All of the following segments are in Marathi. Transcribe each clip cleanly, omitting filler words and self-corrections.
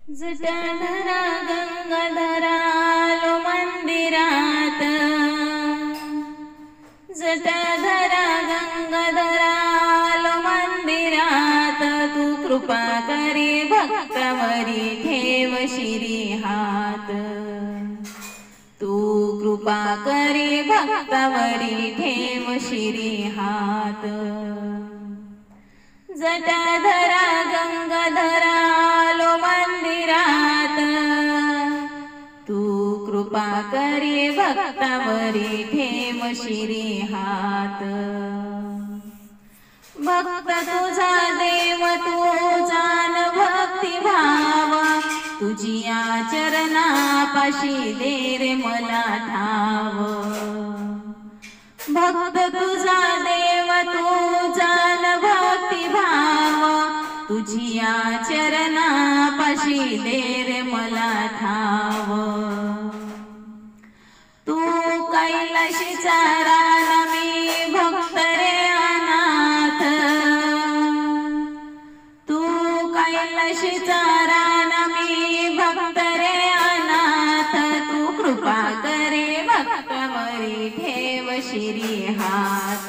जटाधरा गंगाधरा आलो मंदिरात, जटाधरा गंगाधरा आलो मंदिरात, तू कृपा करी भक्तावरी ठेव शिरी हात, तू कृपा करी भक्तावरी ठेव शिरी हात। जटाधरा गंगाधरा आलो मंदिरात, तू कृपा करी भक्तावरी ठेव शिरी हात। भक्त तुझा देव तुझा न भक्ती भाव, तुझिया चरणापाशी दे रे मला ठाव। भक्त तुझा देव तुझा न भक्ती भाव, तुझिया चरणापाशी दे रे मला ठाव। तू कैलाशीचा राणा मी भक्त रे अनाथ, तू कैलाशीचा राणा मी भक्त रे अनाथ, तू कृपा करे भक्तावरी ठेव शिरी हात।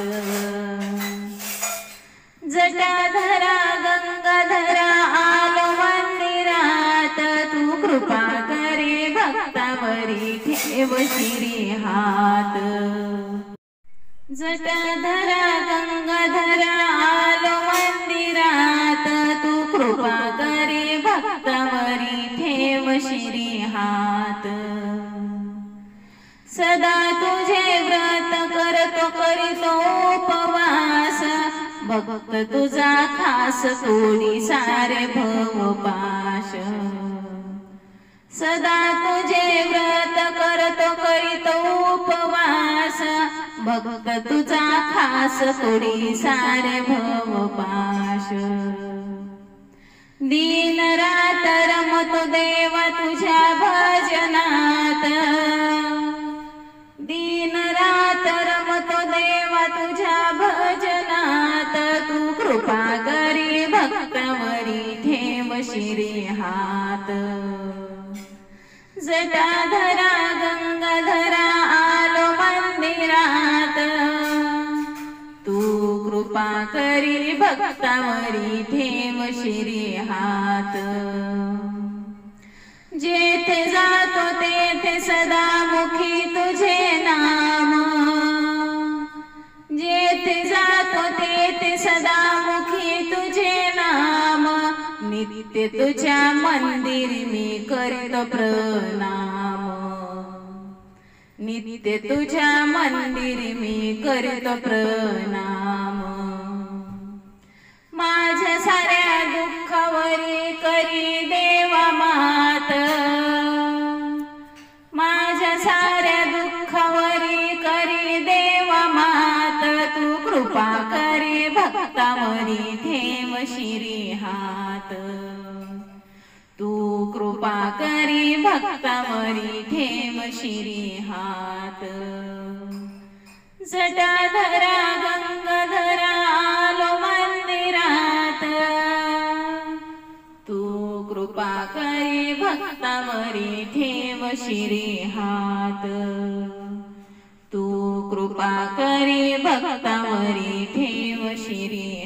जटाधरा गंगाधरा आलो मंदिरात, तू कृपा करे भक्तावरी ठेव शिरी हात। जटाधरा गंगाधरा आलो मंदिरात, तू कृपा करे भक्तावरी ठेव शिरी हात। सदा तुझे व्रत करतो करीतो उपवास, भक्त तुझा खास तोडी सारे भवपाश। सदा तुझे व्रत करतो करीतो उपवास, भक्त तुझा खास तोडी सारे भवपाश। दिन रात रमतो देवा तुझ्या भजनात, दिन रात रमतो देवा तुझ्या भजनात, तू कृपा करी भक्तावरी ठेव शिरी हात। जटाधरा गंगाधरा आलो मंदिरात, तू कृपा करी भक्तावरी ठेव शिरी हात। जेथे जातो तेथे सदा मुखी तुझे नाम, जेथे जातो तेथे सदा मुखी तुझे नाम, नित्य तुझ्या मंदिर मी करतो प्रणाम। नित्य तुझ्या मंदिर मी करतो प्रणाम। माझ्या साऱ्या दुःखावरी करी देवा मात, माझ्या साऱ्या दुःखावरी करी देवा मात, तू कृपा करी भक्तावरी ठेव शिरी हात। तू कृपा करी भक्तावरी ठेव शिरी हात। जटाधरा गंगाधरा आलो मंदिरात, तू कृपा करी भक्तावरी ठेव शिरी हात। तू कृपा करी भक्तावरी ठेव शिरी